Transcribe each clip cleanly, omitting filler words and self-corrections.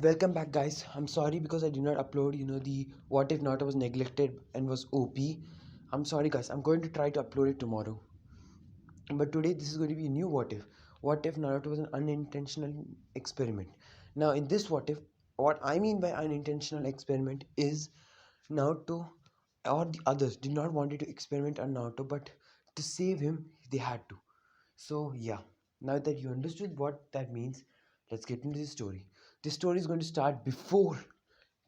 Welcome back, guys. I'm sorry because I did not upload, the what if Naruto was neglected and was OP. I'm sorry, guys. I'm going to try to upload it tomorrow. But today, this is going to be a new what if. What if Naruto was an unintentional experiment? Now, in this what if, what I mean by unintentional experiment is Naruto or the others did not wanted to experiment on Naruto, but to save him, they had to. So yeah, now that you understood what that means, let's get into the story. The story is going to start before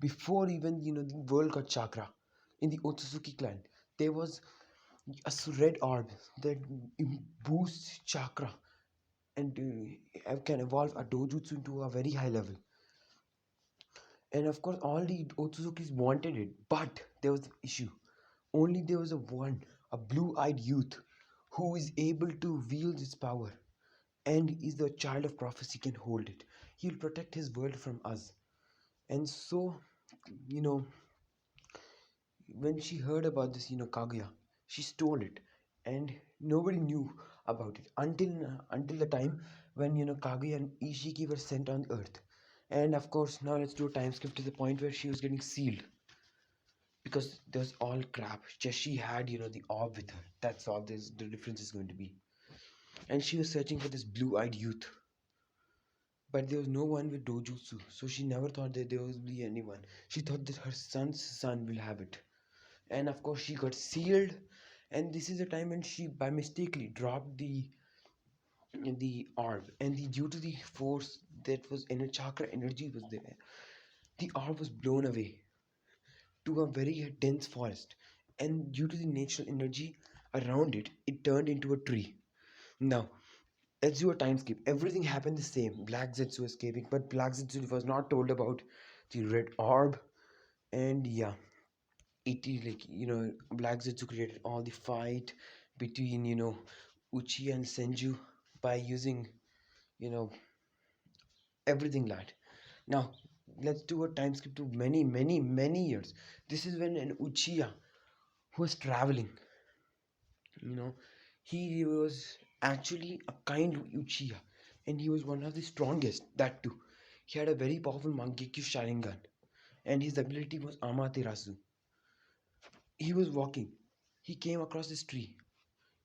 even the world got chakra. In the Otsutsuki clan, there was a red orb that boosts chakra and can evolve a dojutsu into a very high level. And of course, all the Otsuzukis wanted it, but there was an issue. Only there was a blue-eyed youth who is able to wield this power and is the child of prophecy, can hold it. He'll protect his world from us. And so, you know, when she heard about this, Kaguya, she stole it, and nobody knew about it until the time when Kaguya and Ishiki were sent on Earth. And of course, now let's do a time skip to the point where she was getting sealed because there's all crap. Just she had the orb with her. That's all. There's the difference is going to be. And she was searching for this blue-eyed youth, but there was no one with dojutsu, so she never thought that there would be anyone. She thought that her son's son will have it. And of course she got sealed, and this is the time when she by mistakenly dropped the orb, and due to the force that was in her chakra energy was there, the orb was blown away to a very dense forest, and due to the natural energy around it, it turned into a tree. Now let's do a time skip. Everything happened the same. Black Zetsu escaping, but Black Zetsu was not told about the red orb. And yeah, it is like Black Zetsu created all the fight between Uchi and Senju by using you know everything that. Now let's do a time skip to many years. This is when an Uchiha who was traveling. You know, he was actually a kind Uchiha, and he was one of the strongest. That too, he had a very powerful Mangekyo Sharingan, and his ability was Amaterasu. He was walking. He came across this tree,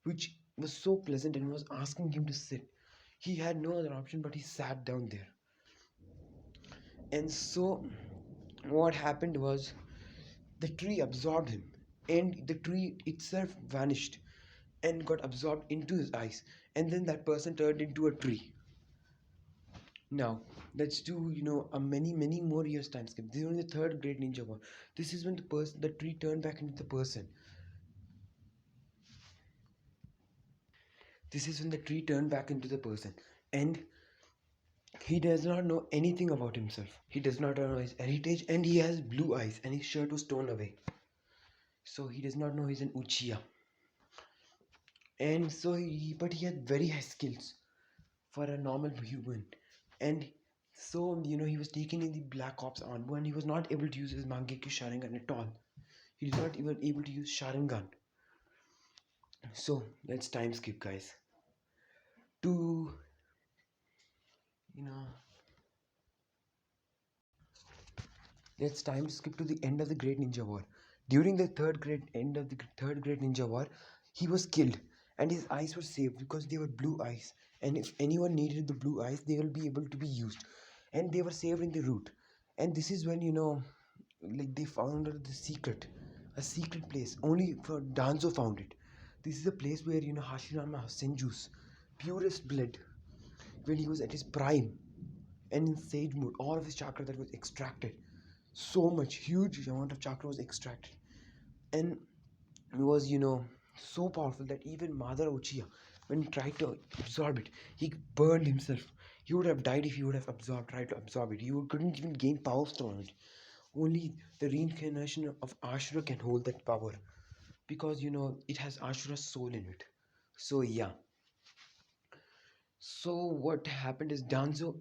which was so pleasant and was asking him to sit. He had no other option, but he sat down there. And so, what happened was the tree absorbed him, and the tree itself vanished and got absorbed into his eyes. And then that person turned into a tree. Now, let's do a many more years time skip. This is only the third great ninja war. This is when the tree turned back into the person. This is when the tree turned back into the person, and he does not know anything about himself. He does not know his heritage, and he has blue eyes, and his shirt was torn away. So he does not know he's an Uchiha. And so but he had very high skills for a normal human. And so he was taken in the Black Ops armor, and he was not able to use his Mangekyo Sharingan at all. He was not even able to use Sharingan. So let's time skip, guys, to you know let's time skip to the end of the Great Ninja War. During the third Great Ninja War, he was killed, and his eyes were saved because they were blue eyes. And if anyone needed the blue eyes, they will be able to be used, and they were saved in the route. And this is when like they found out a secret place. Only for Danzo found it. This is a place where Hashirama Senju's purest blood, when he was at his prime and in sage mode, all of his chakra that was extracted, so much huge amount of chakra was extracted, and it was so powerful that even Madara Uchiha, when he tried to absorb it, he burned himself. He would have died if he would have tried to absorb it. Couldn't even gain power from it. Only the reincarnation of Ashura can hold that power, because it has Ashura's soul in it. So yeah, so what happened is Danzo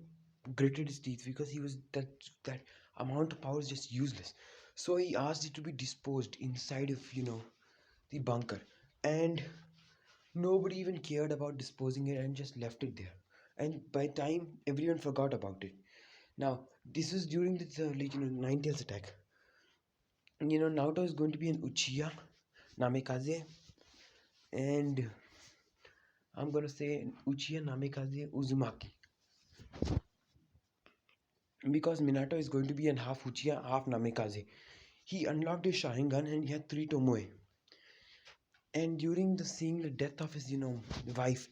gritted his teeth because he was that amount of power is just useless. So he asked it to be disposed inside of the bunker, and nobody even cared about disposing it and just left it there. And by time everyone forgot about it. Now This is during the Nine Tails attack. Naruto is going to be an Uchiha Namikaze, and I'm gonna say Uchiha Namikaze Uzumaki, because Minato is going to be an half Uchiha, half Namikaze. He unlocked his Sharingan and he had three Tomoe. And during the seeing the death of his, wife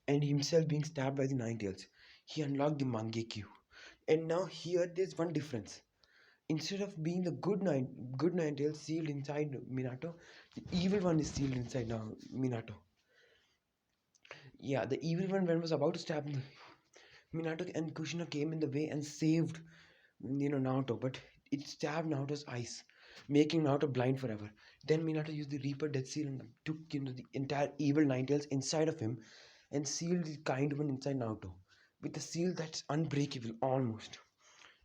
and himself being stabbed by the Nine Tails, he unlocked the Mangekyo. And now here there's one difference. Instead of being the good Nine Tails sealed inside Minato, the evil one is sealed inside now Minato. Yeah, the evil one when was about to stab Minato, and Kushina came in the way and saved Naruto, but it stabbed Naruto's eyes, making Naruto blind forever. Then Minato used the Reaper Death Seal and took the entire evil Nine Tails inside of him and sealed the kind one inside Naruto with a seal that's unbreakable almost.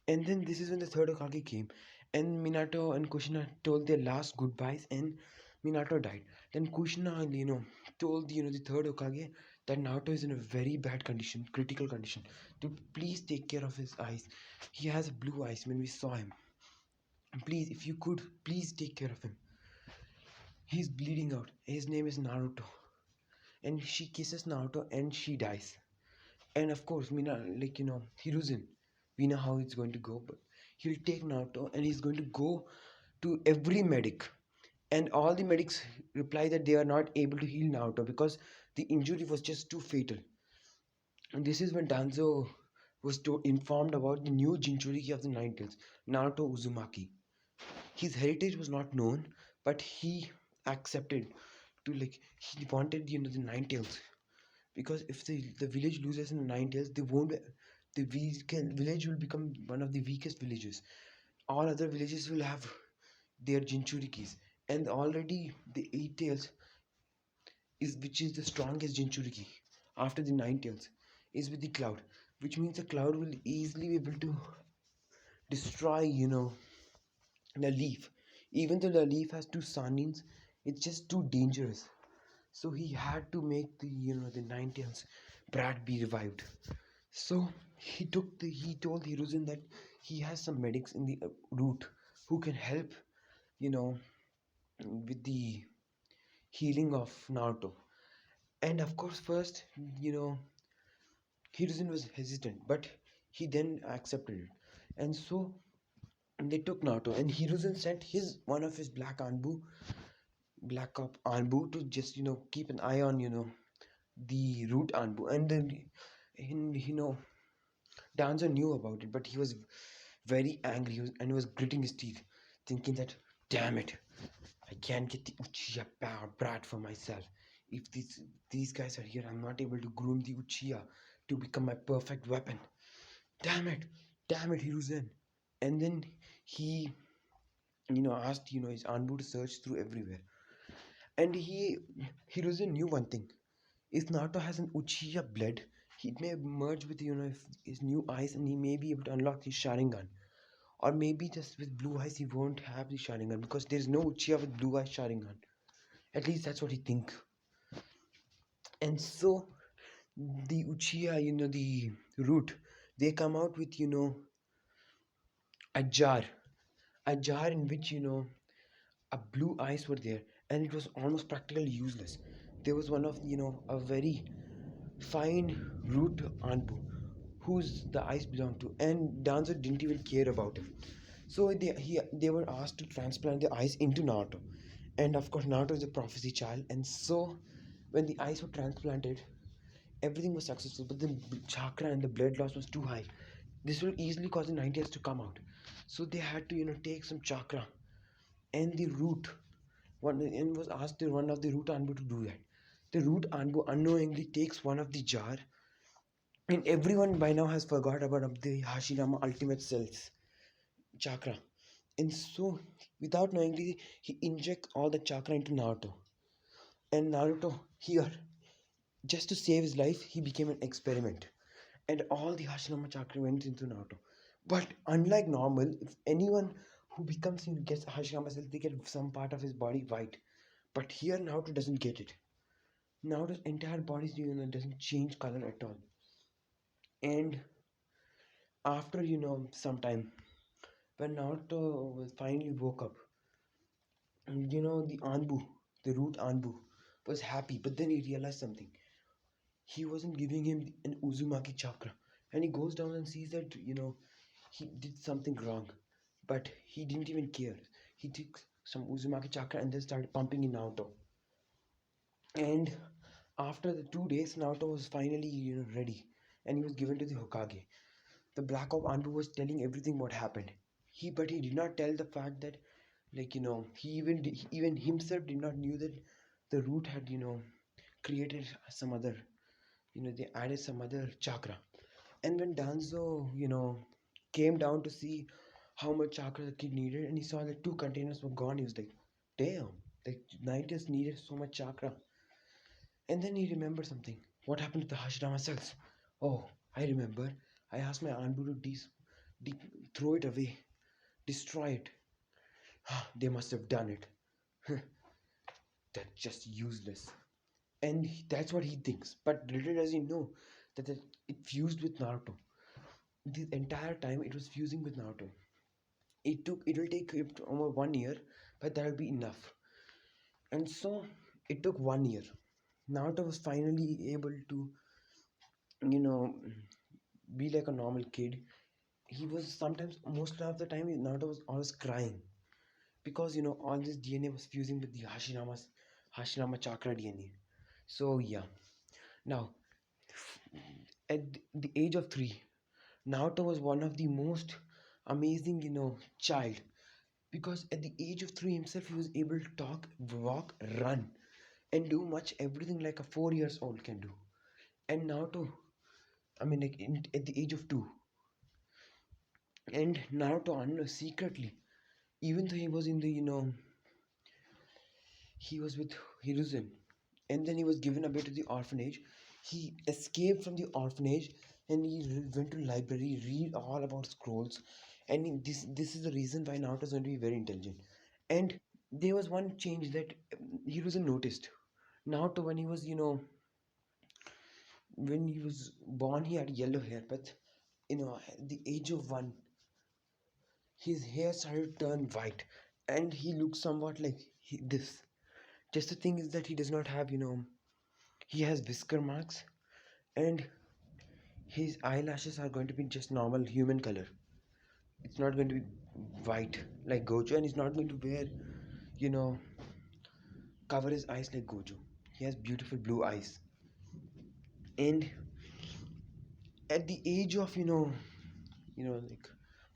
And then this is when the third Hokage came, and Minato and Kushina told their last goodbyes, and Minato died. Then Kushina, told the third Hokage that Naruto is in a very bad condition, critical condition, to please take care of his eyes. He has blue eyes when we saw him. Please, if you could, please take care of him. He's bleeding out. His name is Naruto. And she kisses Naruto and she dies. And of course, Hiruzen, we know how it's going to go, but he'll take Naruto and he's going to go to every medic. And all the medics reply that they are not able to heal Naruto because the injury was just too fatal. And this is when Danzo was informed about the new Jinchuriki of the Nine Tails, Naruto Uzumaki. His heritage was not known, but he accepted to he wanted the Nine Tails, because if the village loses in the Nine Tails, they won't. Village will become one of the weakest villages. All other villages will have their Jinchurikis, and already the Eight Tails is which is the strongest Jinchuriki after the Nine Tails is with the Cloud, which means the Cloud will easily be able to destroy the Leaf. Even though the Leaf has two Sanins, it's just too dangerous. So he had to make the Nine Tails brat be revived. So he told Hiruzen that he has some medics in the route who can help you know with the healing of Naruto. And of course, first, Hiruzen was hesitant, but he then accepted it. And so they took Naruto, and Hiruzen sent his one of his black cop Anbu, to just keep an eye on the root Anbu. And then Danzo knew about it, but he was very angry, and he was gritting his teeth, thinking that, damn it, I can't get the Uchiha power brat for myself. If these guys are here, I'm not able to groom the Uchiha to become my perfect weapon. Damn it, Hiruzen. And then he, asked, his Anbu to search through everywhere. And Hiruzen knew one thing. If Naruto has an Uchiha blood, he may merge with, his new eyes, and he may be able to unlock his Sharingan. Or maybe just with blue eyes, he won't have the Sharingan, because there's no Uchiha with blue eyes Sharingan. At least that's what he thinks. And so the Uchiha, the root, they come out with, a jar. A jar in which, a blue eyes were there. And it was almost practically useless. There was one of, a very fine root Anbu, whose the eyes belonged to. And Danzo didn't even care about him. So they were asked to transplant the eyes into Naruto. And of course, Naruto is a prophecy child. And so when the eyes were transplanted, everything was successful, but the chakra and the blood loss was too high. This will easily cause the 90s to come out. So they had to, take some chakra and the root. One and was asked to one of the root Anbu to do that. The root Anbu unknowingly takes one of the jar, and everyone by now has forgot about the Hashirama Ultimate Cells chakra. And so, without knowingly, he injects all the chakra into Naruto. And Naruto here, just to save his life, he became an experiment. And all the Hashirama chakra went into Naruto. But unlike normal, if anyone who becomes gets Hashirama cells, they get some part of his body white. But here Naruto doesn't get it. Naruto's entire body doesn't change color at all. And After some time, when Naruto finally woke up, the Anbu, the root Anbu, was happy, but then he realized something. He wasn't giving him an Uzumaki chakra, and he goes down and sees that he did something wrong, but he didn't even care. He took some Uzumaki chakra and then started pumping in Naruto. And after the 2 days, Naruto was finally ready, and he was given to the Hokage. The Black Ops Anbu was telling everything what happened. But he did not tell the fact that, he even himself did not knew that the root had created some other, they added some other chakra. And when Danzo came down to see how much chakra the kid needed, and he saw that two containers were gone, he was like, damn, the Knights needed so much chakra. And then he remembered something. What happened to the Hashirama cells? Oh, I remember. I asked my Anbu to throw it away, destroy it. They must have done it. That's just useless. And that's what he thinks. But little does he know that it fused with Naruto. The entire time it was fusing with Naruto. It will take over 1 year, but that'll be enough. And so it took 1 year. Naruto was finally able to, you know, be like a normal kid. He was sometimes, most of the time, Naruto was always crying because all this DNA was fusing with the Hashirama chakra DNA. So yeah, now at the age of 3, Naruto was one of the most amazing child, because at the age of 3 himself he was able to talk, walk, run, and do much everything like a 4 years old can do. And Naruto, I mean, like at the age of 2, and Naruto secretly, even though he was in the he was with Hiruzen, and then he was given away to the orphanage. He escaped from the orphanage and he went to library, read all about scrolls, and this is the reason why Naruto is going to be very intelligent. And there was one change that Hiruzen noticed. Naruto, when he was born, he had yellow hair, but at the age of 1, his hair started to turn white, and he looked somewhat like this. Just the thing is that he does not have, he has whisker marks, and his eyelashes are going to be just normal human color. It's not going to be white like Gojo, and he's not going to wear, you know, cover his eyes like Gojo. He has beautiful blue eyes. And at the age of, like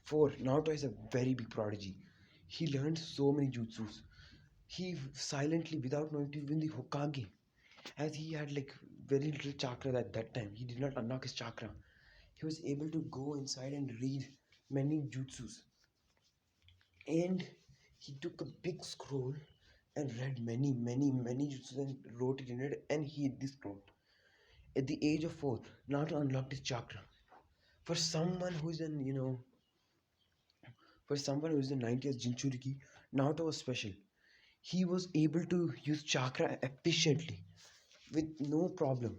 4, Naruto is a very big prodigy. He learned so many jutsus. He silently, without knowing to even the Hokage, as he had like very little chakra at that time, he did not unlock his chakra. He was able to go inside and read many jutsus. And he took a big scroll and read many, many, many jutsus and wrote it in it, and he hid this scroll. At the age of 4, Naruto unlocked his chakra. For someone who is an, for someone who is the 90th Jinchuriki, Naruto was special. He was able to use chakra efficiently with no problem.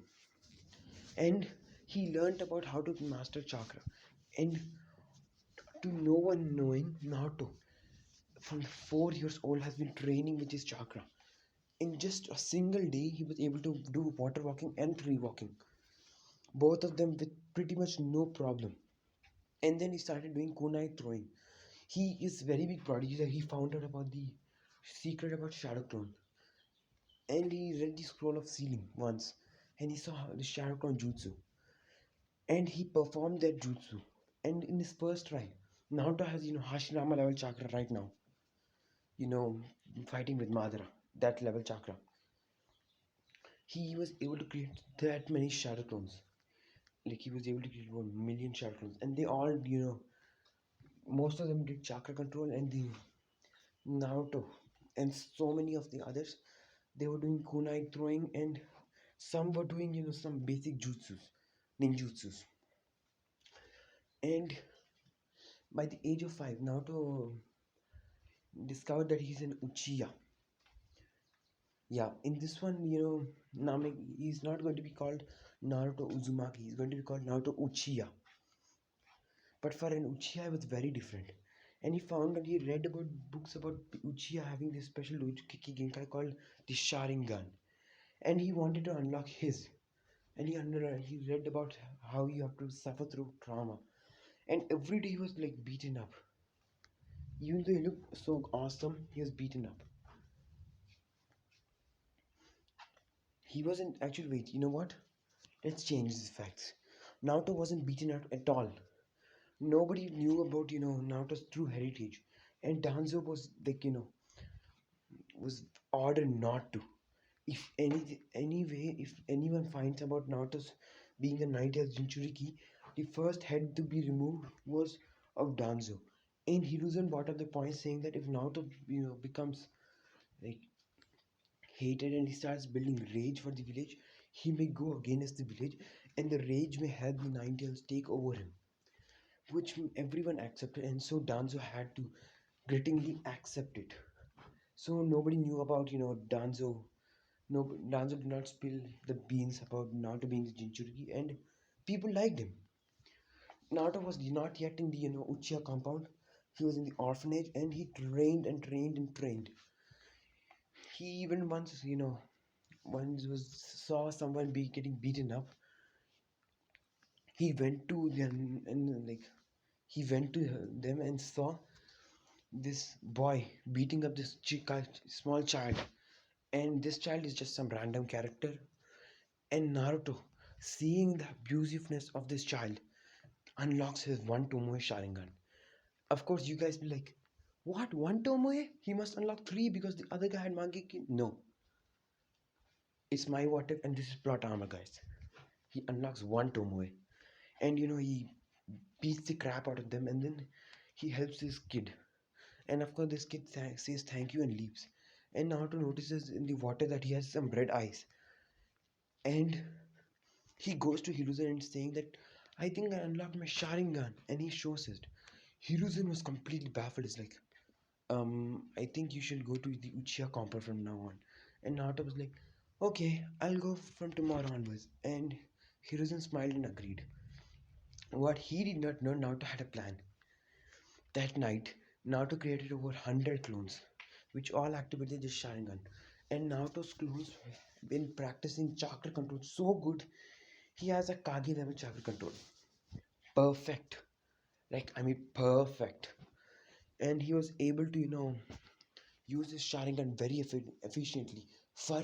And he learned about how to master chakra. And to no one knowing, Naruto from 4 years old has been training with his chakra. In just a single day, he was able to do water walking and tree walking, both of them with pretty much no problem. And then he started doing kunai throwing. He is very big prodigy that he found out about the secret about Shadow Clone, and he read the scroll of sealing once, and he saw the Shadow Clone jutsu, and he performed that jutsu. And in his first try, Naruto has Hashirama level chakra right now. You know, fighting with Madara, that level chakra. He was able to create that many shadow clones. Like he was able to create 1 million shadow clones, and they all, most of them did chakra control, and the Naruto and so many of the others, they were doing kunai throwing, and some were doing some basic jutsus, ninjutsus. And by the age of 5, Naruto discovered that he's an Uchiha. Yeah, in this one, Name, he's not going to be called Naruto Uzumaki. He's going to be called Naruto Uchiha. But for an Uchiha, it was very different. And he read about books about Uchiha having this special Uchiha Genkai called the Sharingan. And he wanted to unlock his. And he read about how you have to suffer through trauma. And every day he was like beaten up. Even though he looked so awesome, he was beaten up. He wasn't actually, wait, you know what? Let's change these facts. Naruto wasn't beaten up at all. Nobody knew about, Naruto's true heritage. And Danzo was like, was ordered not to. If anyway, if anyone finds about Naruto's being a knight as Jinchuriki, the first head to be removed was of Danzo. And Hiruzen brought up the point saying that if Naruto, becomes like hated and he starts building rage for the village, he may go against the village, and the rage may help the Nine Tails take over him, which everyone accepted, and so Danzo had to grittingly accept it. So nobody knew about Danzo. No, Danzo did not spill the beans about Naruto being the Jinchuriki, and people liked him. Naruto was not yet in the Uchiha compound. He was in the orphanage, and he trained and trained and trained. He even once was saw someone be getting beaten up. He went to them and he went to them and saw this boy beating up this small child, and this child is just some random character. And Naruto, seeing the abusiveness of this child, unlocks his one Tomoe Sharingan. Of course, you guys be like, what, one Tomoe? He must unlock three because the other guy had Mangekyo. No, it's my water, and this is plot armor, guys. He unlocks one Tomoe, and he beats the crap out of them, and then he helps this kid. And of course, this kid says thank you and leaves. And Naruto notices in the water that he has some red eyes. And he goes to Hiruzen and saying that I think I unlocked my Sharingan. And he shows it. Hiruzen was completely baffled. It's like, I think you should go to the Uchiha compound from now on. And Naruto was like, okay, I'll go from tomorrow onwards. And Hiruzen smiled and agreed. What he did not know, Naruto had a plan. That night, Naruto created over 100 clones, which all activated the Sharingan. And Naruto's clones have been practicing chakra control so good, he has a Kage level chakra control. Perfect. Perfect. And he was able to, use his Sharingan very efficiently for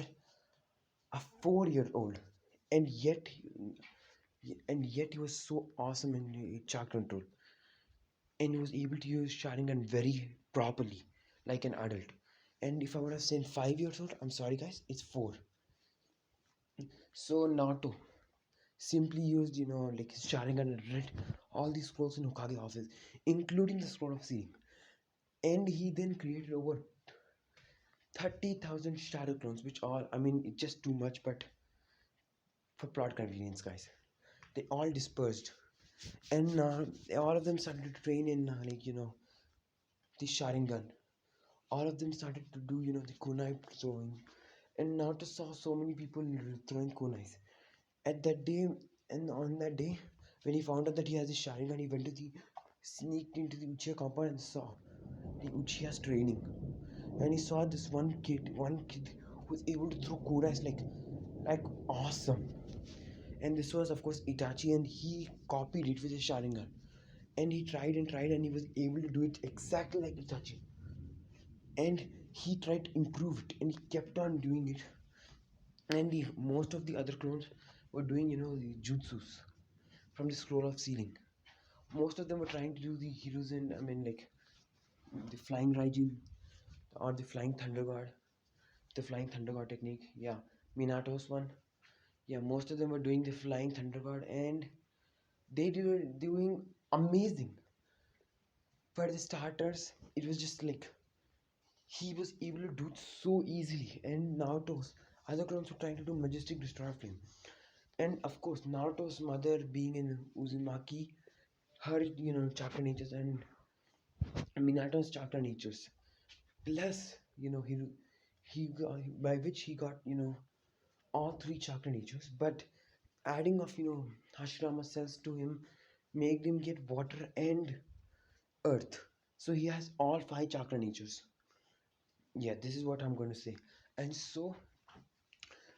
a 4-year-old. And yet he was so awesome in chakra control. And he was able to use Sharingan very properly, like an adult. And if I would have said 5 years old, I'm sorry guys, it's 4. So Naruto simply used, like his Sharingan and read all these scrolls in Hokage office, including the scroll of seeing. And he then created over 30,000 shadow clones, which all, I mean, it's just too much, but for plot convenience, guys, they all dispersed. And all of them started to train in, the Sharingan. All of them started to do, the kunai throwing. And Naruto saw so many people throwing kunais. At that day, and on that day, when he found out that he has a Sharingan, he sneaked into the Uchiha compound and saw the Uchiha's training. And he saw this one kid who was able to throw kunais like awesome. And this was, of course, Itachi, and he copied it with his Sharingan. And he tried and tried, and he was able to do it exactly like Itachi. And he tried to improve it, and he kept on doing it. And most of the other clones were doing the jutsus from the scroll of sealing. Most of them were trying to do the heroes and the flying Raijin or the flying thunder guard, the flying thunder guard technique. Yeah, Minato's one. Yeah, most of them were doing the flying thunder guard, and they were doing amazing. For the starters, it was just like he was able to do it so easily. And Naruto's other clones were trying to do majestic destroyer flame. And of course, Naruto's mother being in Uzumaki, her chakra natures, and Minato's chakra natures. Plus, he got, by which he got all three chakra natures. But adding of Hashirama cells to him make him get water and earth. So he has all five chakra natures. Yeah, this is what I'm going to say. And so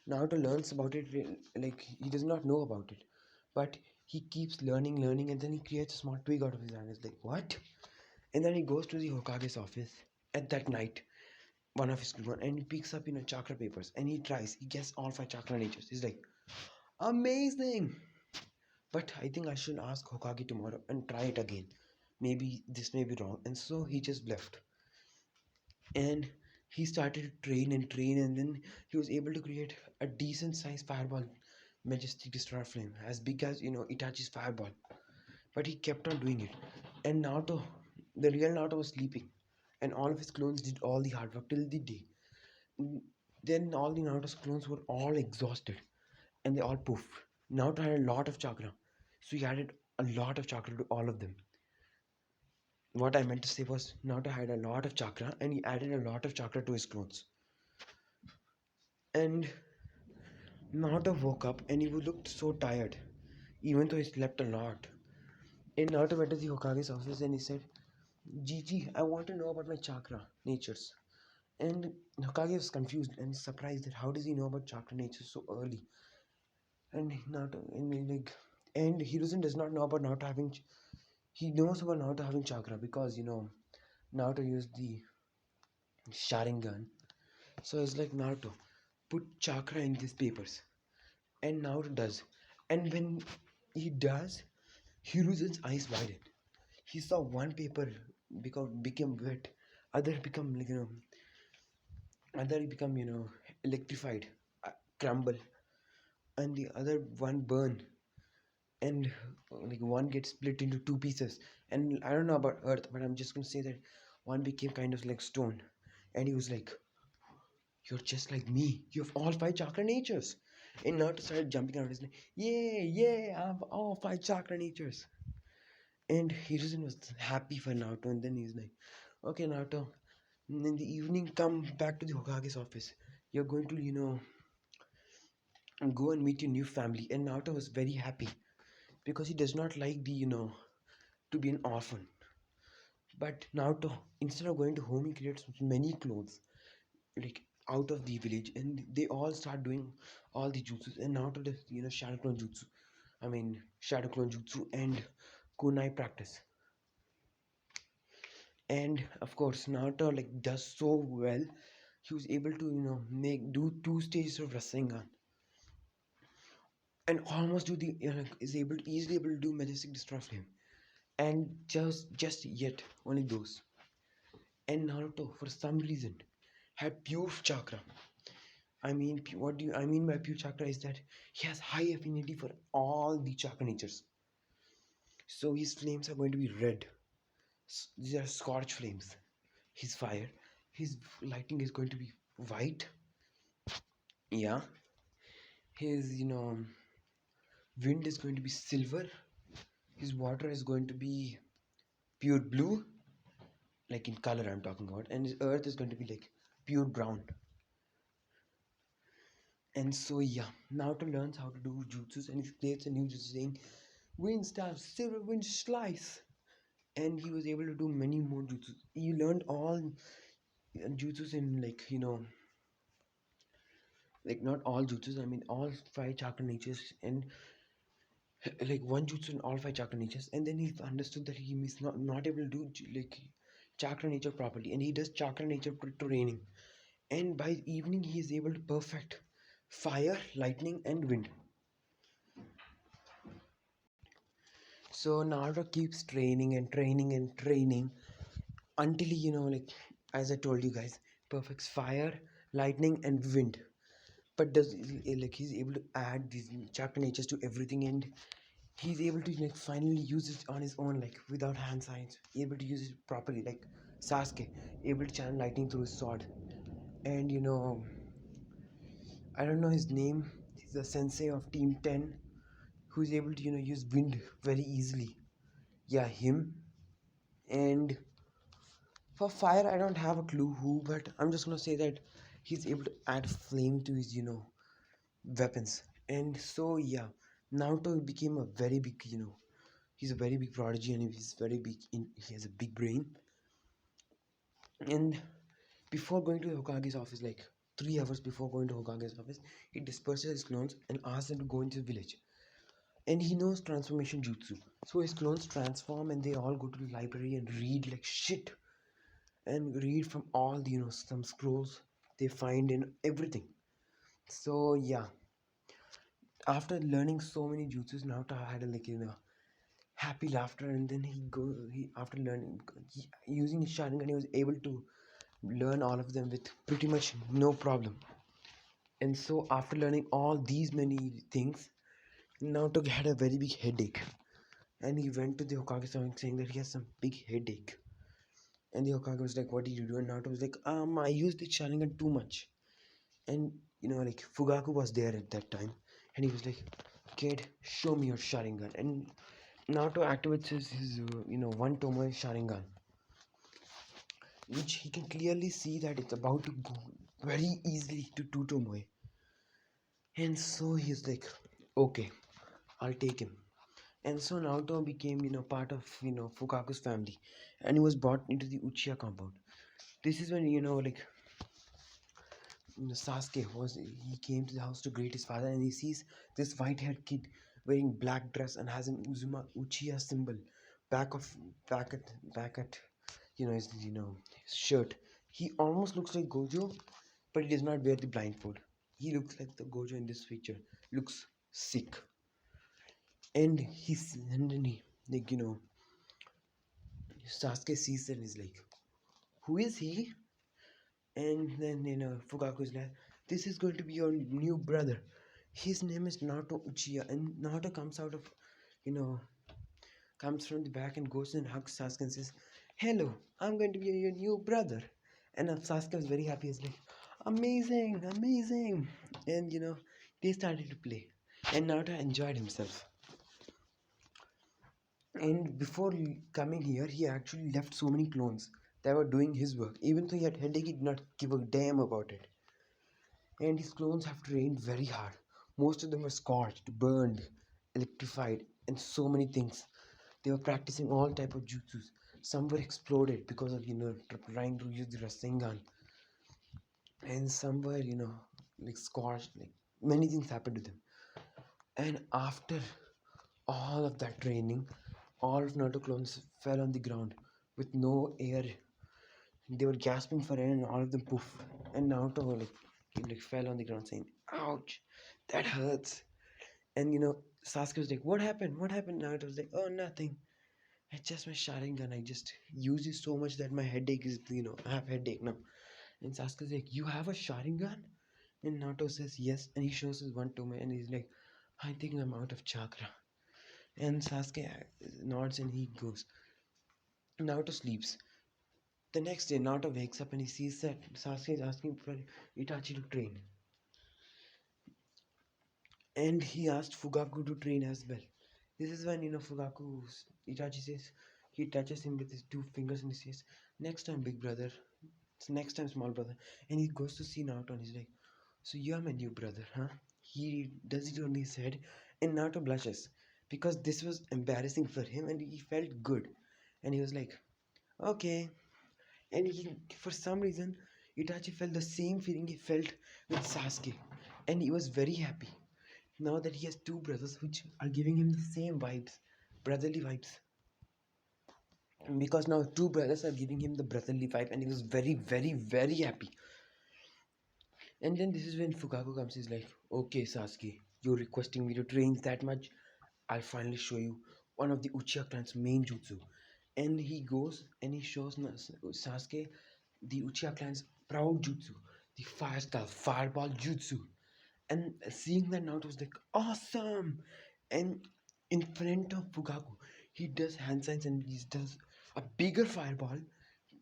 Naruto learns about it, like he does not know about it, but he keeps learning, and then he creates a small twig out of his hand. It's like, what? And then he goes to the Hokage's office at that night, one of his one, and he picks up chakra papers, and he tries. He gets all five chakra natures. He's like, amazing! But I think I should ask Hokage tomorrow and try it again. Maybe this may be wrong. And so he just left. And he started to train, and then he was able to create a decent sized fireball, majestic destroyer flame, as big as Itachi's fireball. But he kept on doing it. And Naruto, the real Naruto, was sleeping. And all of his clones did all the hard work till the day. Then all the Naruto's clones were all exhausted. And they all poofed. Naruto had a lot of chakra. So he added a lot of chakra to all of them. What I meant to say was Naruto had a lot of chakra and he added a lot of chakra to his clones. And Naruto woke up and he looked so tired, even though he slept a lot. And Naruto went to the Hokage's office and he said, Gigi, I want to know about my chakra natures. And Hokage was confused and surprised that how does he know about chakra natures so early? And Naruto, and Hiruzen does not know about Naruto having. He knows about Naruto having chakra because Naruto used the Sharingan. So it's like, Naruto, put chakra in these papers. And Naruto does. And when he does, Hiruzen's eyes widen. He saw one paper became wet, other become other become electrified, crumble, and the other one burn, and like one gets split into two pieces. And I don't know about Earth, but I'm just gonna say that one became kind of like stone, and he was like, "You're just like me. You have all five chakra natures." And Naruto started jumping around. He's like, "Yeah, yeah, I have all five chakra natures." And Hiruzen was happy for Naruto, and then he's like, "Okay, Naruto, in the evening, come back to the Hokage's office. You're going to, go and meet your new family." And Naruto was very happy because he does not like to be an orphan. But Naruto, instead of going to home, he creates many clothes like out of the village, and they all start doing all the jutsus. And Naruto does shadow clone jutsu. I mean shadow clone jutsu and kunai practice. And of course, Naruto does so well. He was able to make do two stages of Rasengan and almost do the is able easily able to do majestic destroy flame, and just yet only those. And Naruto, for some reason, had pure chakra. I mean, what do you I mean by pure chakra is that he has high affinity for all the chakra natures. So his flames are going to be red. These are scorch flames. His fire, his lightning is going to be white. Yeah. His wind is going to be silver. His water is going to be pure blue, like in color I'm talking about, and his earth is going to be like pure brown. And so yeah, Naruto learns how to do jutsus, and he creates a new jutsu saying wind stab, silver wind slice. And he was able to do many more jutsus. He learned all jutsus in like not all jutsus, I mean all five chakra natures, and like one jutsu in all five chakra natures. And then he understood that he is not able to do like chakra nature properly, and he does chakra nature training. And by evening he is able to perfect fire, lightning, and wind. So Naruto keeps training and training and training until he as I told you guys, perfects fire, lightning, and wind. But does like he's able to add these chakra natures to everything, and he's able to finally use it on his own, like without hand signs, able to use it properly, like Sasuke, able to channel lightning through his sword. And I don't know his name. He's the sensei of Team 10 who's able to use wind very easily. Yeah, him. And for fire, I don't have a clue who, but I'm just gonna say that he's able to add flame to his weapons. And so yeah, Naruto became a very big He's a very big prodigy, and he's very big. He has a big brain. And before going to Hokage's office, like 3 hours before going to Hokage's office, he disperses his clones and asks them to go into the village. And he knows transformation jutsu, so his clones transform, and they all go to the library and read like shit, and read from all the some scrolls they find in everything. So yeah, after learning so many jutsus, Naruto had a happy laughter, and then he after learning using his Sharingan, he was able to learn all of them with pretty much no problem. And so after learning all these many things, Naruto had a very big headache, and he went to the Hokage saying that he has some big headache. And the Hokage was like, "What did you do?" And Naruto was like, I used the Sharingan too much." And like Fugaku was there at that time, and he was like, "Kid, show me your Sharingan." And Naruto activates his one Tomoe Sharingan, which he can clearly see that it's about to go very easily to two Tomoe. And so he's like, "Okay, I'll take him." And so Naruto became part of Fukaku's family, and he was brought into the Uchiha compound. This is when like Sasuke he came to the house to greet his father, and he sees this white-haired kid wearing black dress and has an Uzuma Uchiha symbol back of back at his his shirt. He almost looks like Gojo, but he does not wear the blindfold. He looks like the Gojo in this picture. Looks sick, and then he like Sasuke sees that and is like, "Who is he?" And then Fugaku is like, "This is going to be your new brother. His name is Naruto Uchiha." And Naruto comes out of you know comes from the back and goes and hugs Sasuke and says, "Hello, I'm going to be your new brother." And Sasuke was very happy. He's like, "Amazing, amazing." And they started to play, and Naruto enjoyed himself. And before coming here, he actually left so many clones that were doing his work. Even though he had headache, he did not give a damn about it. And his clones have trained very hard. Most of them were scorched, burned, electrified, and so many things. They were practicing all type of jutsus. Some were exploded because of trying to use the Rasengan, and some were like scorched. Like many things happened to them. And after all of that training, all of Naruto clones fell on the ground with no air. They were gasping for air, and all of them poof. And Naruto he fell on the ground saying, "Ouch, that hurts." And Sasuke was like, "What happened? What happened?" Naruto was like, "Oh, nothing. It's just my Sharingan. I just use it so much that my headache is I have headache now." And Sasuke's like, "You have a Sharingan?" And Naruto says yes, and he shows his one to me, and he's like, "I think I'm out of chakra." And Sasuke nods and he goes. Naruto sleeps. The next day, Naruto wakes up and he sees that Sasuke is asking for Itachi to train. And he asked Fugaku to train as well. This is when Fugaku Itachi says, he touches him with his two fingers and he says, "Next time, big brother. It's next time, small brother." And he goes to see Naruto and he's like, "So you're my new brother, huh?" He does it on his head, and Naruto blushes because this was embarrassing for him, and he felt good. And he was like, "Okay." And for some reason, Itachi felt the same feeling he felt with Sasuke, and he was very happy now that he has two brothers which are giving him the same vibes, brotherly vibes. Because now two brothers are giving him the brotherly vibe, and he was very, very, very happy. And then this is when Fukaku comes. He's like, "Okay, Sasuke, you're requesting me to train that much. I'll finally show you one of the Uchiha clan's main jutsu." And he goes and he shows Sasuke the Uchiha clan's proud jutsu, the Fire Style Fireball Jutsu. And seeing that, Naruto was like, "Awesome!" And in front of Fugaku, he does hand signs and he does a bigger fireball,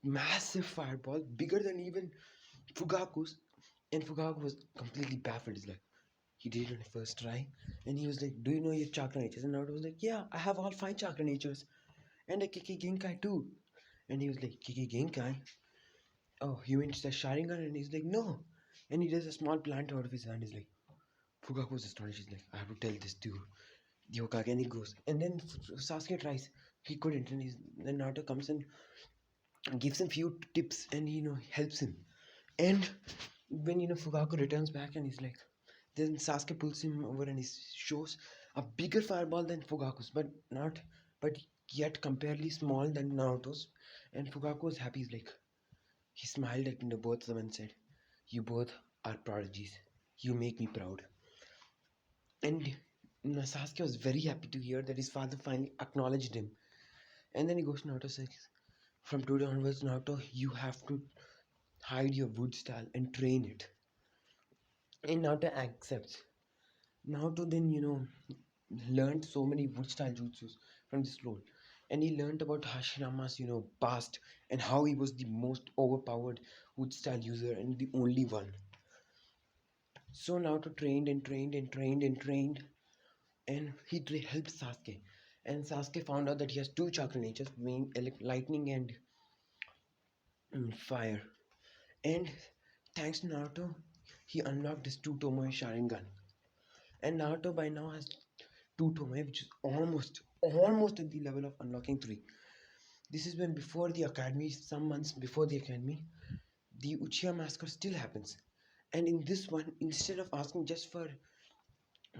massive fireball, bigger than even Fugaku's. And Fugaku was completely baffled. He's like, he did it on the first try. And he was like, "Do you know your chakra natures?" And Naruto was like, "Yeah, I have all 5 chakra natures. And a Kiki Genkai too." And he was like, "Kiki Genkai? Oh, you mean the Sharingan?" And he's like, "No." And he does a small plant out of his hand. He's like, Fugaku was astonished. He's like, "I have to tell this to the Hokage, and he goes. And then Sasuke tries. He couldn't, and then Naruto comes and gives him few tips, and helps him. And when Fugaku returns back, and he's like, then Sasuke pulls him over and he shows a bigger fireball than Fugaku's, but yet comparably small than Naruto's. And Fugaku was happy. He's like, he smiled at both of them and said, "You both are prodigies. You make me proud." And Sasuke was very happy to hear that his father finally acknowledged him. And then he goes to Naruto, says, "From today onwards, Naruto, you have to hide your wood style and train it." And Naruto accepts. Naruto then, learned so many wood style jutsus from this role. And he learned about Hashirama's, past, and how he was the most overpowered wood style user and the only one. So Naruto trained and trained and trained and trained, and he helped Sasuke. And Sasuke found out that he has two chakra natures, being lightning and fire. And thanks to Naruto, he unlocked his two Tomoe Sharingan. And Naruto by now has two Tomoe, which is almost at the level of unlocking three. This is when before the academy, some months before the academy, the Uchiha massacre still happens. And in this one, instead of asking just for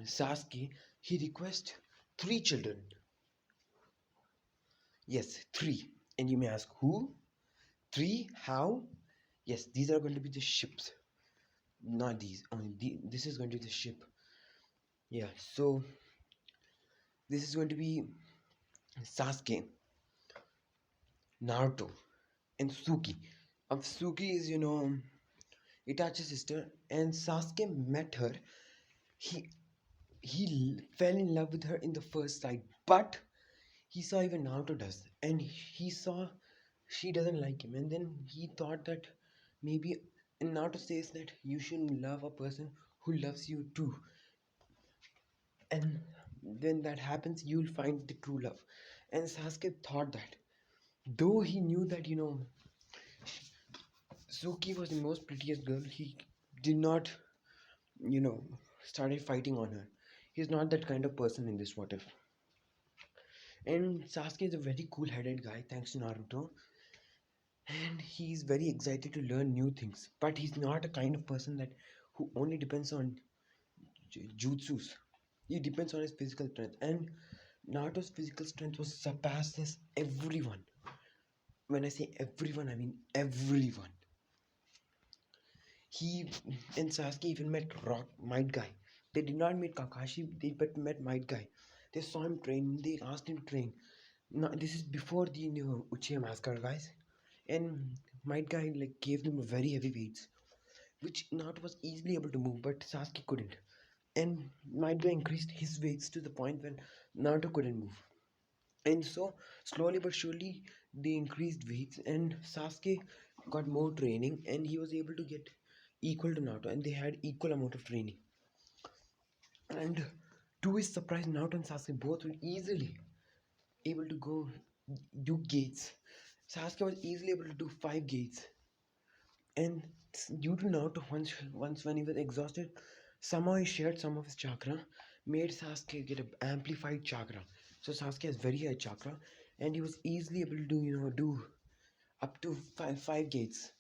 Sasuke, he requests three children. Yes, three. And you may ask, who? Three? How? Yes, these are going to be the ships. Not these. This is going to be the ship. Yeah, so this is going to be Sasuke, Naruto, and Suki. Suki is, Itachi's sister, and Sasuke met her. He he fell in love with her in the first sight, but he saw even Naruto does, and he saw she doesn't like him, and then he thought that maybe, and Naruto says that you should love a person who loves you too, and when that happens, you'll find the true love. And Sasuke thought that, though he knew that Suki was the most prettiest girl, he did not, you know, started fighting on her. He's not that kind of person in this what if. And Sasuke is a very cool-headed guy, thanks to Naruto, and he's very excited to learn new things. But he's not a kind of person that who only depends on jutsus. He depends on his physical strength, and Naruto's physical strength was surpasses everyone. When I say everyone, I mean everyone. He and Sasuke even met Rock Might Guy. They did not meet Kakashi, they but met Might Guy. They saw him train, they asked him to train. Now this is before the Uchiha Massacre, guys. And Might Guy like gave them very heavy weights, which Naruto was easily able to move, but Sasuke couldn't. And Might Guy increased his weights to the point when Naruto couldn't move. And so slowly but surely they increased weights, and Sasuke got more training, and he was able to get equal to Naruto, and they had equal amount of training. And to his surprise, Naruto and Sasuke both were easily able to go do gates. Sasuke was easily able to do 5 gates, and due to Naruto, once when he was exhausted, somehow he shared some of his chakra, made Sasuke get an amplified chakra. So Sasuke has very high chakra, and he was easily able to do up to five gates,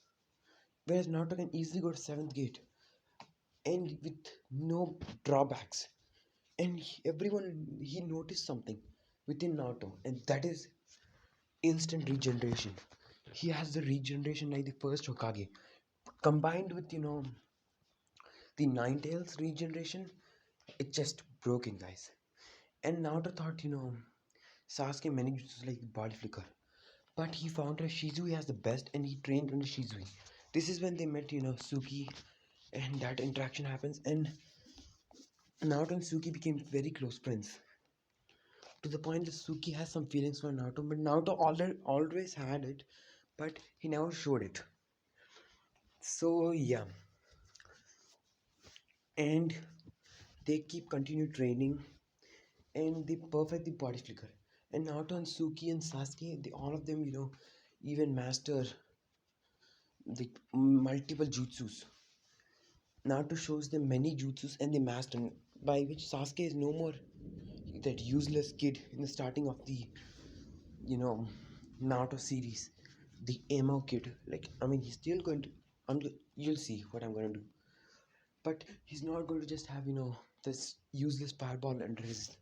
whereas Naruto can easily go to seventh gate, and with no drawbacks. And everyone he noticed something within Naruto, and that is instant regeneration. He has the regeneration like the first Hokage, combined with the Nine Tails regeneration. It just broken, guys. And Naruto thought Sasuke managed like body flicker, but he found out Shizui has the best, and he trained under Shizui. This is when they met Suki, and that interaction happens, and Naruto and Suki became very close friends, to the point that Suki has some feelings for Naruto, but Naruto always had it, but he never showed it. So yeah, and they keep continue training, and they perfect the body flicker. And Naruto and Suki and Sasuke, they all of them, even master the multiple jutsus. Naruto shows them many jutsus and they master, by which Sasuke is no more that useless kid in the starting of the you know Naruto series, the emo kid. Like I mean, he's still going to. You'll see what I'm going to do. But he's not going to just have this useless fireball under his.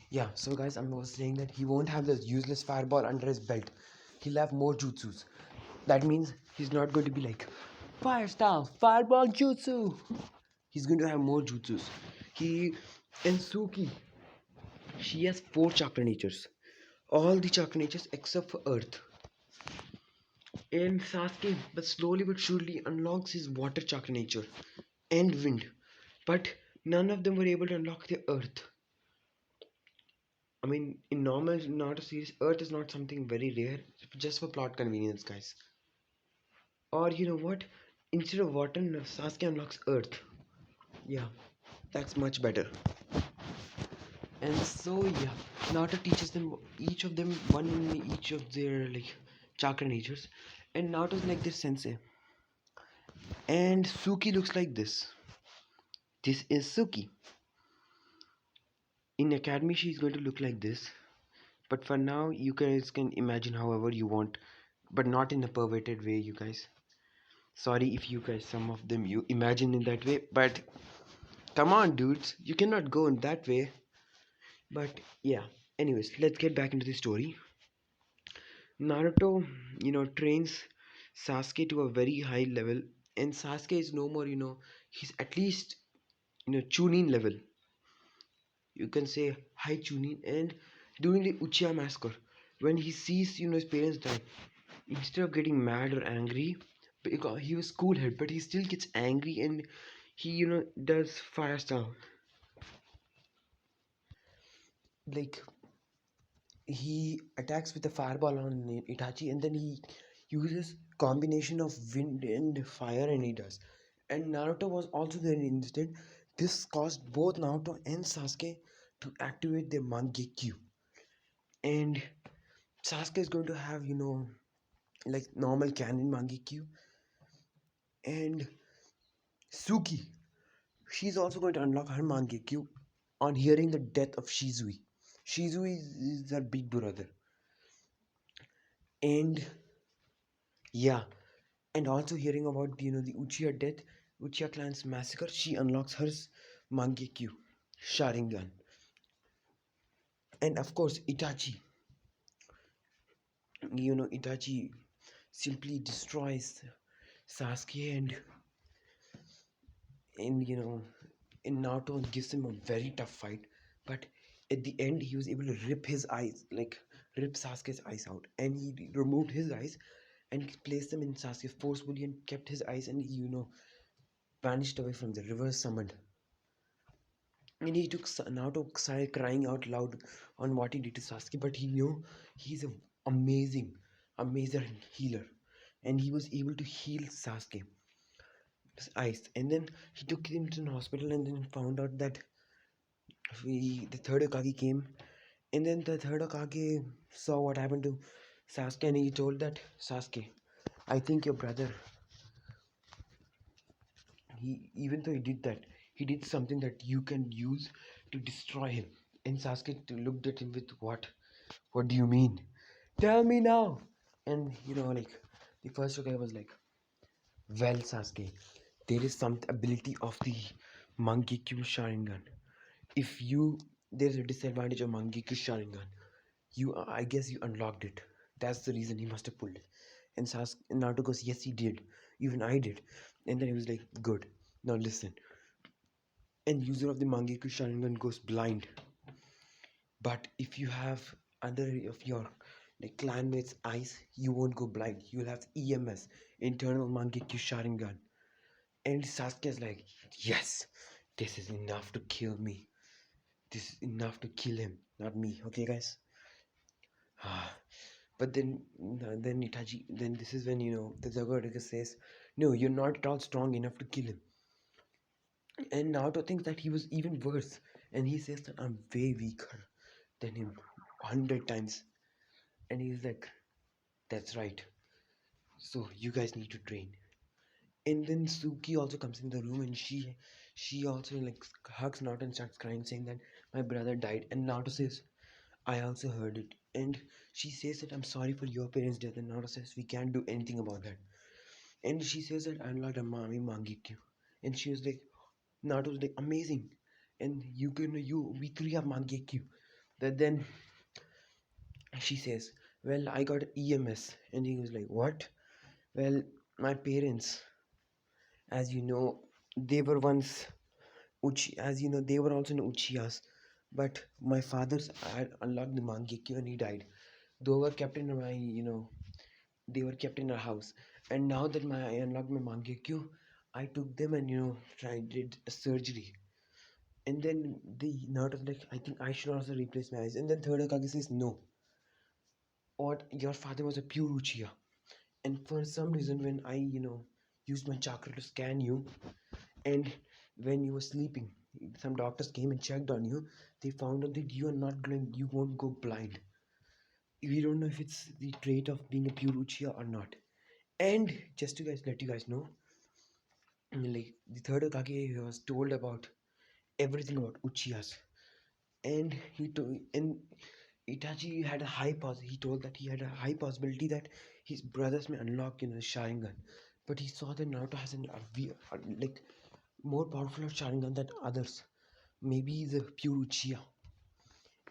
Yeah. So guys, I was saying that he won't have this useless fireball under his belt. He'll have more jutsus. That means he's not going to be like fire style fireball jutsu. He's going to have more jutsus. He and Suki, she has 4 chakra natures. All the chakra natures except for Earth. And Sasuke, but slowly but surely unlocks his water chakra nature and wind. But none of them were able to unlock the Earth. I mean, in normal Naruto series, Earth is not something very rare, just for plot convenience, guys. Or you know what? Instead of water, Sasuke unlocks Earth. Yeah, that's much better. And so yeah, Naruto teaches them each of them one in each of their like chakra natures, and Naruto's like this sensei. And Suki looks like this. This is Suki. In academy, she's going to look like this. But for now, you guys can imagine however you want, but not in a perverted way, you guys. Sorry if you guys, some of them, you imagine in that way, but come on, dudes, you cannot go in that way. But yeah, anyways, let's get back into the story. Naruto, trains Sasuke to a very high level, and Sasuke is no more, he's at least, Chunin level. You can say high Chunin, and during the Uchiha massacre, when he sees, his parents die, instead of getting mad or angry, because he was cool head, but he still gets angry and he, does fire style. Like he attacks with a fireball on Itachi, and then he uses combination of wind and fire, and he does. And Naruto was also there instead. This caused both Naruto and Sasuke to activate their Mangekyo, and Sasuke is going to have like normal canon Mangekyo, and Suki, she's also going to unlock her Mangekyo on hearing the death of Shizui. Shizui is her big brother, and yeah, and also hearing about the Uchiha death, Uchiha clan's massacre, she unlocks her Mangekyo Sharingan, and of course Itachi. Itachi simply destroys Sasuke, and and Naruto gives him a very tough fight, but at the end he was able to rip his eyes, like rip Sasuke's eyes out, and he removed his eyes and placed them in Sasuke forcefully and kept his eyes, and he vanished away from the river summoned. And he took Naruto started crying out loud on what he did to Sasuke, but he knew he's an amazing healer, and he was able to heal Sasuke's eyes. And then he took him to the hospital, and then found out that the third Hokage came, and then the third Hokage saw what happened to Sasuke, and he told that Sasuke, I think your brother, he even though he did that, he did something that you can use to destroy him. And Sasuke looked at him with what do you mean? Tell me now. And like the first guy was like, well, Sasuke, there is some ability of the Mangekyo Sharingan. If you There's a disadvantage of Mangekyo Sharingan. I guess you unlocked it. That's the reason he must have pulled it. And Naruto goes, yes, he did. Even I did. And then he was like, good. Now listen. And user of the Mangekyo Sharingan goes blind. But if you have under of your clanmate's eyes, you won't go blind. You'll have EMS, internal Mangekyo Sharingan. And Sasuke is like, yes, this is enough to kill me. This is enough to kill him, not me. Okay, guys. But then Itachi, then this is when the Zagorega says, no, you're not at all strong enough to kill him. And Naruto thinks that he was even worse, and he says that I'm way weaker than him, 100 times. And he's like, that's right. So you guys need to train. And then Suki also comes in the room, and she also like hugs Naruto and starts crying, saying that my brother died. And Naruto says, I also heard it. And she says that I'm sorry for your parents' death. And Naruto says we can't do anything about that. And she says that I'm not a mommy mangekyo. And she was like, Naruto was like, amazing. And we three have mangekyo. That then she says, well, I got EMS. And he was like, what? Well, my parents, as you know, they were once as you know, they were also in Uchiyas. But my father's had unlocked the Mangekyo and he died. They were kept in my, they were kept in our house. And now that I unlocked my Mangekyo, I took them and, tried did a surgery. And then the nerd was like, I think I should also replace my eyes. And then third Hokage says, no. What, your father was a pure Uchiha. And for some reason, when I, used my chakra to scan you, and when you were sleeping, some doctors came and checked on you. They found out that you are not going, you won't go blind. We don't know if it's the trait of being a pure Uchiha or not. And just to guys let you guys know, like the third Hokage was told about everything about Uchihas, and Itachi had a he told that he had a high possibility that his brothers may unlock Sharingan, but he saw that Naruto has like more powerful Sharingan than others. Maybe he's a pure Uchiha,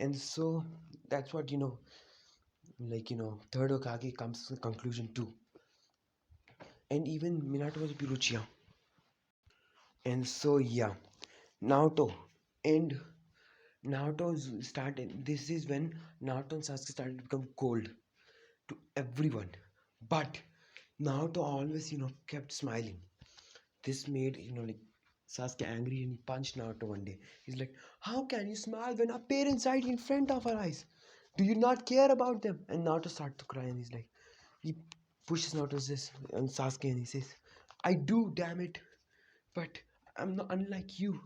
and so that's what third Hokage comes to the conclusion too. And even Minato was a pure Uchiha, and so yeah, Naruto and started. This is when Naruto and Sasuke started to become cold to everyone, but Naruto always kept smiling. This made like Sasuke angry, and he punched Naruto one day. He's like, how can you smile when our parents died in front of our eyes? Do you not care about them? And Naruto starts to cry, and he's like, he pushes Naruto and Sasuke, and he says, I do, damn it, but I'm not unlike you.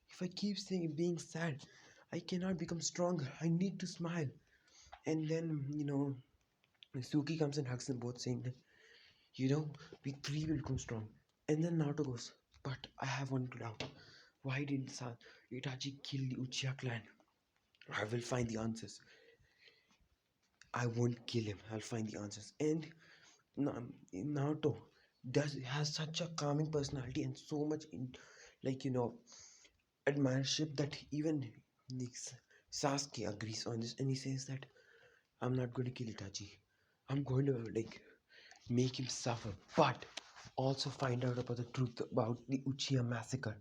If I keep saying being sad, I cannot become stronger. I need to smile. And then Suki comes and hugs them both, saying that we three will go strong. And then Naruto goes, but I have one doubt. Why did Itachi kill the Uchiha clan? I will find the answers. I won't kill him. I'll find the answers. And Naruto has such a calming personality and so much like admirership that even Sasuke agrees on this, and he says that I'm not going to kill Itachi. I'm going to make him suffer, but also find out about the truth about the Uchiha massacre.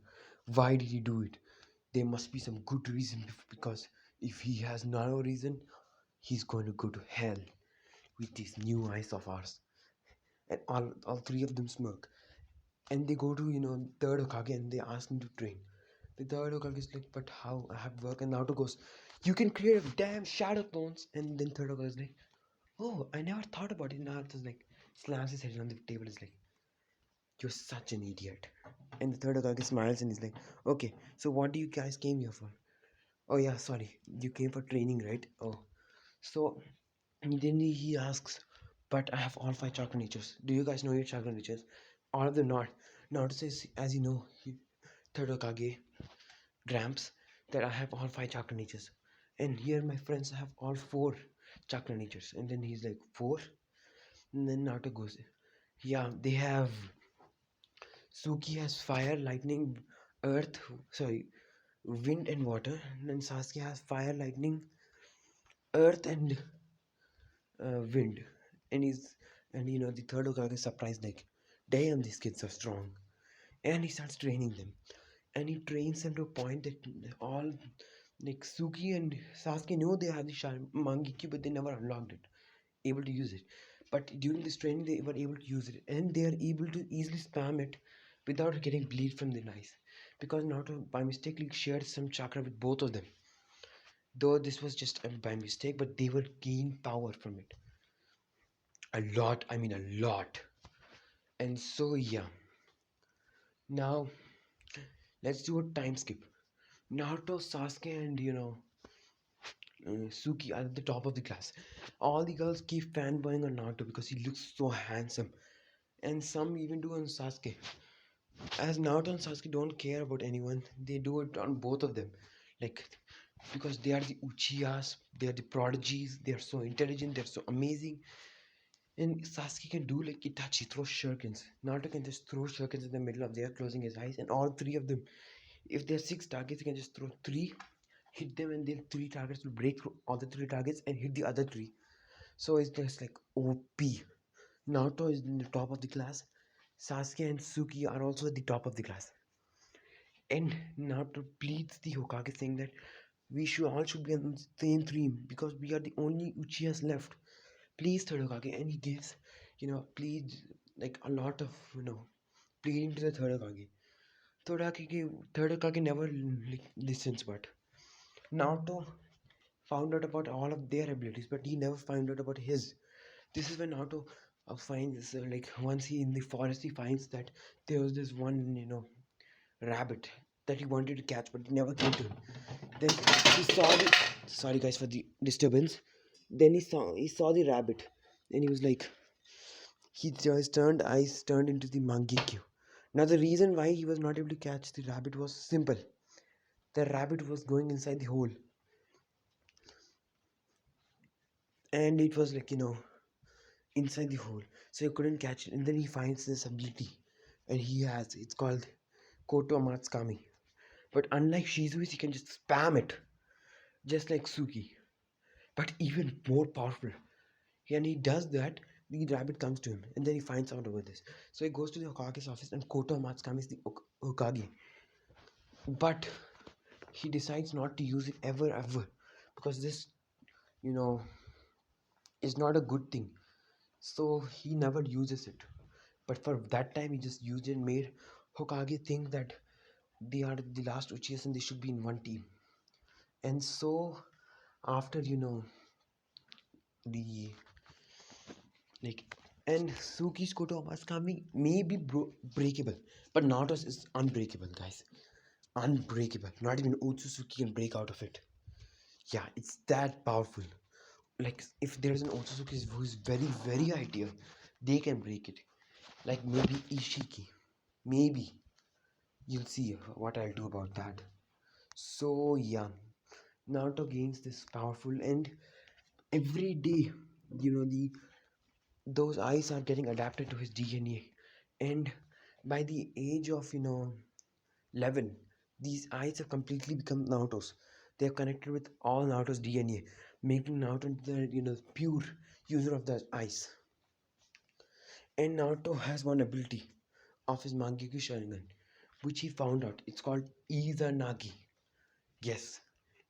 Why did he do it? There must be some good reason, because if he has no reason, he's going to go to hell with these new eyes of ours. And all three of them smirk. And they go to, third Hokage, and they ask him to train. The third Hokage is like, but how? I have work. And Naruto goes, you can create a damn shadow clones. And then third Hokage is like, oh, I never thought about it. Naruto's like, slams his head on the table. Is like, you're such an idiot. And the third Hokage smiles and is like, okay, so what do you guys came here for? Oh yeah, sorry, you came for training, right? Oh, so then he asks, but I have all five chakra natures. Do you guys know your chakra natures? All of them not. Naruto says, as you know, third Hokage, Gramps, that I have all five chakra natures. And here my friends have all four chakra natures. And then he's like, four? And then Naruto goes, yeah, they have. Suki has fire, lightning, earth, sorry, wind and water. And then Sasuke has fire, lightning, earth, and wind. And the third Hokage is surprised, like, damn, these kids are strong. And he starts training them. And he trains them to a point that all, like, Suki and Sasuke know they have the Mangekyo, but they never unlocked it, able to use it. But during this training, they were able to use it, and they are able to easily spam it without getting bleed from their eyes, because Naruto by mistake shared some chakra with both of them. Though this was just by mistake, but they will gain power from it. A lot, I mean a lot. And so yeah. Now let's do a time skip. Naruto, Sasuke, and Suki are at the top of the class. All the girls keep fanboying on Naruto because he looks so handsome. and some even do on Sasuke. As Naruto and Sasuke don't care about anyone, they do it on both of them. Like, because they are the Uchihas, they are the prodigies, they are so intelligent, they're so amazing. And Sasuke can do like Itachi, throw shurikens. Naruto can just throw shurikens in the middle of there, closing his eyes, and all three of them, if there are six targets, he can just throw three, hit them, and then three targets will break through all the three targets and hit the other three. So it's just like OP. Naruto is in the top of the class. Sasuke and Suki are also at the top of the class. And Naruto pleads the Hokage saying that we should all should be on the same team because we are the only Uchihas left. Please, third Hokage, and he gives, pleads like a lot of pleading to the third Hokage. Third Hokage never like, listens, but Naruto found out about all of their abilities, but he never found out about his. This is when Naruto finds like once he in the forest he finds that there was this one rabbit that he wanted to catch, but he never came to him. Then he saw the sorry guys for the disturbance. Then he saw the rabbit, and he was like his turned eyes turned into the Mangekyo. Now the reason why he was not able to catch the rabbit was simple. The rabbit was going inside the hole, and it was like inside the hole, so he couldn't catch it. And then he finds this ability, and it's called Koto Amatsukami. But unlike Shizui, he can just spam it, just like Suki, but even more powerful. And he does that, the rabbit comes to him, and then he finds out about this. So he goes to the Hokage's office, and Koto Amatsukami is the Hokage. But he decides not to use it ever, because this, you know, is not a good thing. So he never uses it. But for that time, he just used it and made Hokage think that they are the last Uchihas and they should be in one team. And so, after the like, and Suki's Koto Amatsukami may be breakable, but Naruto's is unbreakable, guys. Unbreakable. Not even Otsutsuki can break out of it. Yeah, it's that powerful. Like, if there's an Otsutsuki who is very, very high tier, they can break it. Like, maybe Ishiki. Maybe. You'll see what I'll do about that. So, yeah. Naruto gains this powerful, and every day, the those eyes are getting adapted to his DNA. And by the age of 11, these eyes have completely become Naruto's. They have connected with all Naruto's DNA, making Naruto the pure user of the eyes. And Naruto has one ability of his Mangekyo Sharingan, which he found out. It's called Izanagi. Yes,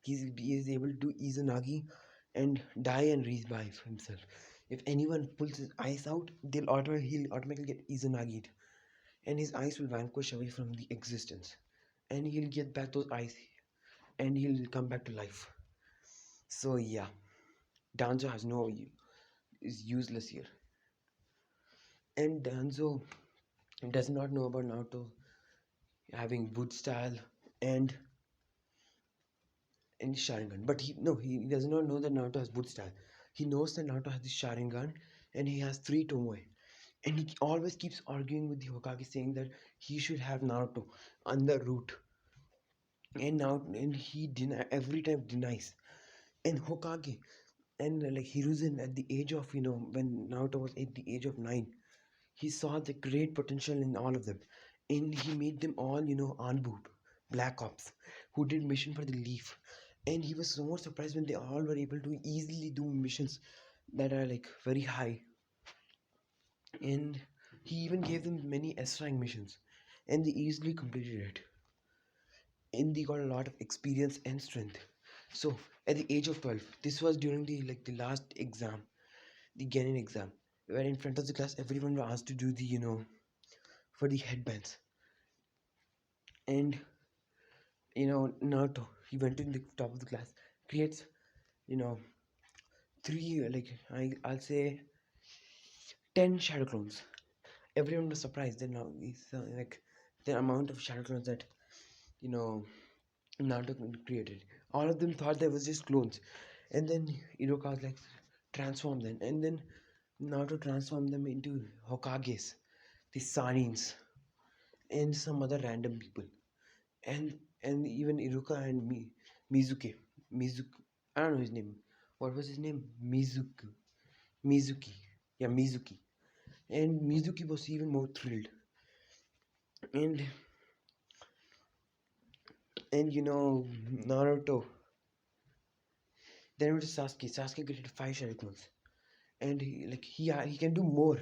he is able to do Izanagi and die and revive himself. If anyone pulls his eyes out, he'll automatically get Izanagi'd, and his eyes will vanquish away from the existence, and he'll get back those eyes, and he'll come back to life. So yeah, Danzo is useless here, and Danzo does not know about Naruto having wood style and Sharingan. But he does not know that Naruto has wood style. He knows that Naruto has the Sharingan and he has three Tomoe. And he always keeps arguing with the Hokage, saying that he should have Naruto on the route. And he every time denies. And Hokage and like Hiruzen at the age of when Naruto was at the age of 9, he saw the great potential in all of them, and he made them all Anbu, Black Ops, who did mission for the Leaf. And he was so surprised when they all were able to easily do missions that are like very high. And he even gave them many S-rank missions, and they easily completed it. And they got a lot of experience and strength. So at the age of 12, this was during the last exam, the Genin exam, where in front of the class everyone was asked to do the for the headbands. And Naruto, he went to the top of the class, creates you know three, I'll say 10 shadow clones. Everyone was surprised that now he's like the amount of shadow clones that you know Naruto created. All of them thought they was just clones, and then Iroka was like transform them, and then Naruto transformed them into Hokages. the Sanins, and some other random people, and even Iruka and Mizuki. Mizuki, I don't know his name. What was his name? Mizuki. Yeah, Mizuki. And Mizuki was even more thrilled. And Naruto. Then it was Sasuke. Sasuke created five shurikens, and he can do more.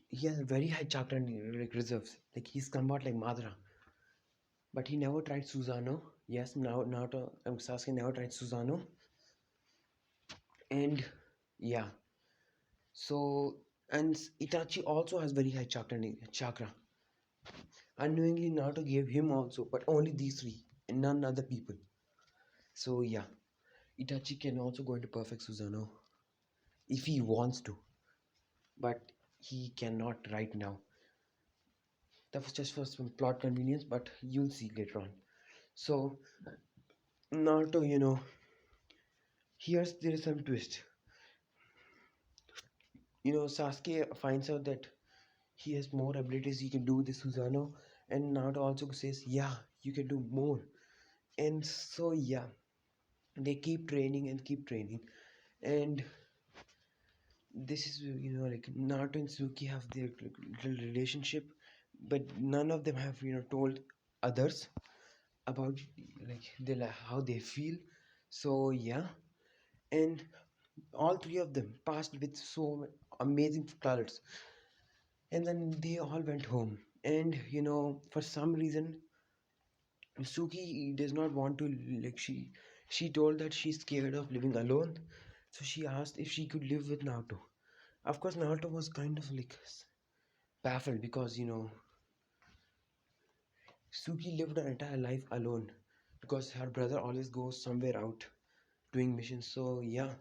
He has very high chakra like reserves. Like he's somewhat like Madara, but he never tried Susanoo. Yes, now Naruto Sasuke never tried Susanoo, and yeah. So and Itachi also has very high chakra. Unknowingly, Naruto gave him also, but only these three and none other people. So yeah, Itachi can also go into perfect Susanoo if he wants to, but he cannot right now. That was just for some plot convenience, but you'll see later on. So Naruto, here's there is some twist. Sasuke finds out that he has more abilities. He can do this Susanoo, and Naruto also says, "Yeah, you can do more." And so yeah, they keep training and keep training, and this is like Naruto and Suki have their little relationship, but none of them have told others about how they feel. So yeah, and all three of them passed with so amazing colors, and then they all went home. And for some reason, Suki does not want to like she told that she's scared of living alone, so she asked if she could live with Naruto. Of course, Naruto was kind of like baffled because Suki lived her entire life alone because her brother always goes somewhere out doing missions. So yeah,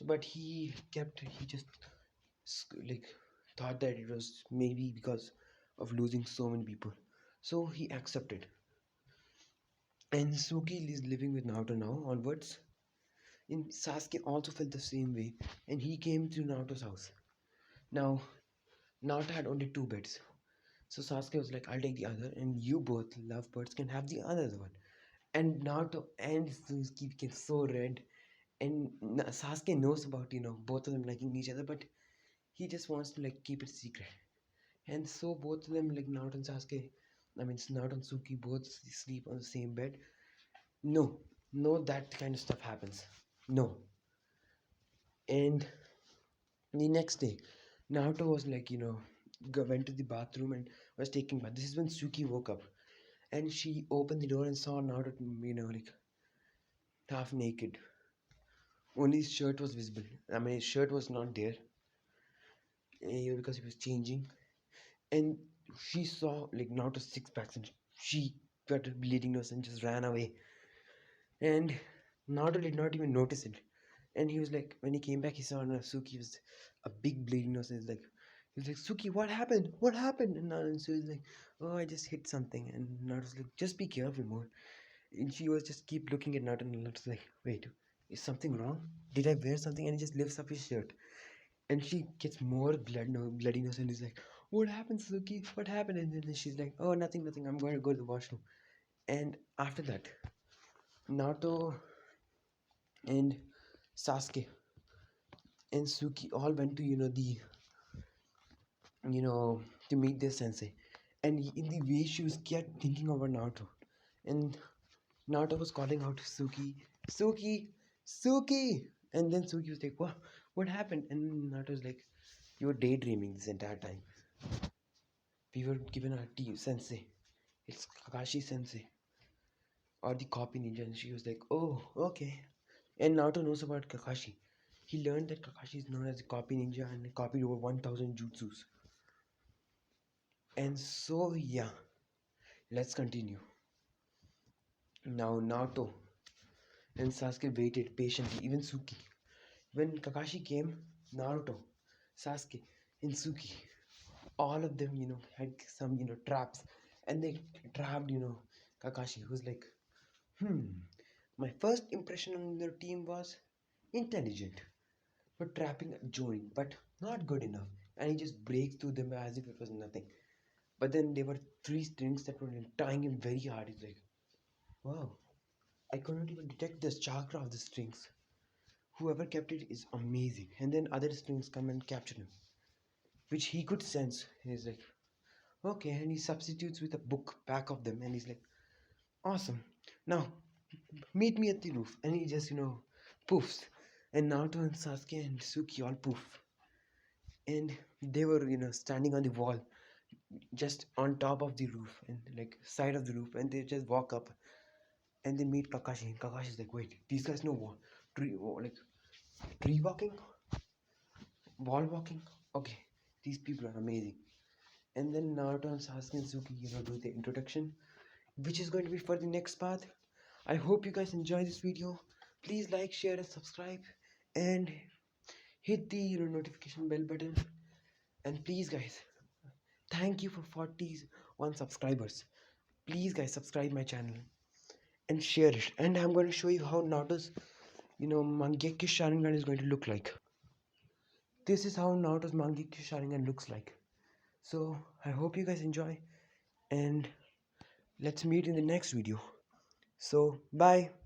but he just like thought that it was maybe because of losing so many people. So he accepted. And Suki is living with Naruto now onwards. And Sasuke also felt the same way, and he came to Naruto's house. Now Naruto had only two beds. So Sasuke was like, I'll take the other, and you both lovebirds can have the other one. And Naruto and Suzuki became so red. And Sasuke knows about, both of them liking each other, but he just wants to like keep it secret. And so both of them, like Naruto and Sasuke, I mean Naruto and Suki both sleep on the same bed. No, no, that kind of stuff happens. No. And the next day, Naruto was like, went to the bathroom and was taking bath. This is when Suki woke up, and she opened the door and saw Naruto, like half naked. Only his shirt was visible. I mean, his shirt was not there because he was changing. And she saw like Naruto's six packs, and she got a bleeding nose and just ran away. And Naruto did not even notice it. And he was like, when he came back, he saw Suki was a big bleeding nose. And he was like, Suki, what happened? What happened? And Naruto was like, oh, I just hit something. And Naruto was like, just be careful more. And she was just keep looking at Naruto, and Naruto's like, wait, is something wrong? Did I wear something? And he just lifts up his shirt, and she gets more bloody nose, and he's like, what happened, Suki? What happened? And then she's like, oh, nothing, nothing. I'm going to go to the washroom. And after that, Naruto and Sasuke and Suki all went to the you know to meet their sensei, and in the way she was kept thinking about Naruto, and Naruto was calling out Suki, Suki, Suki, and then Suki was like, what happened? And Naruto was like, you were daydreaming this entire time. We were given our team sensei. It's Kakashi sensei or the copy ninja. And she was like, oh, okay. And Naruto knows about Kakashi. He learned that Kakashi is known as a copy ninja and copied over 1000 jutsus. And so, yeah, let's continue. Now, Naruto and Sasuke waited patiently, even Suki. When Kakashi came, Naruto, Sasuke, and Suki, all of them, had some, traps. And they trapped, Kakashi, who was like, my first impression on their team was intelligent, but trapping a Jonin, but not good enough. and he just breaks through them as if it was nothing. But then there were three strings that were tying him very hard. He's like, wow, I couldn't even detect the chakra of the strings. Whoever kept it is amazing. And then other strings come and capture him, which he could sense. He's like, okay, and he substitutes with a book back of them, and he's like, awesome. Now meet me at the roof, and he just poofs, and Naruto and Sasuke and Suki all poof, and they were standing on the wall, just on top of the roof and like side of the roof, and they just walk up and they meet Kakashi. And Kakashi's like, wait, these guys know what like tree walking, wall walking. Okay, these people are amazing. And then Naruto and Sasuke and Suki, do the introduction, which is going to be for the next part. I hope you guys enjoy this video. Please like, share, and subscribe, and hit the notification bell button. And please, guys, thank you for 41 subscribers. Please, guys, subscribe my channel and share it. And I'm going to show you how Naruto's Mangekyo Sharingan is going to look like. This is how Naruto's Mangekyo Sharingan looks like. So I hope you guys enjoy, and let's meet in the next video. So bye.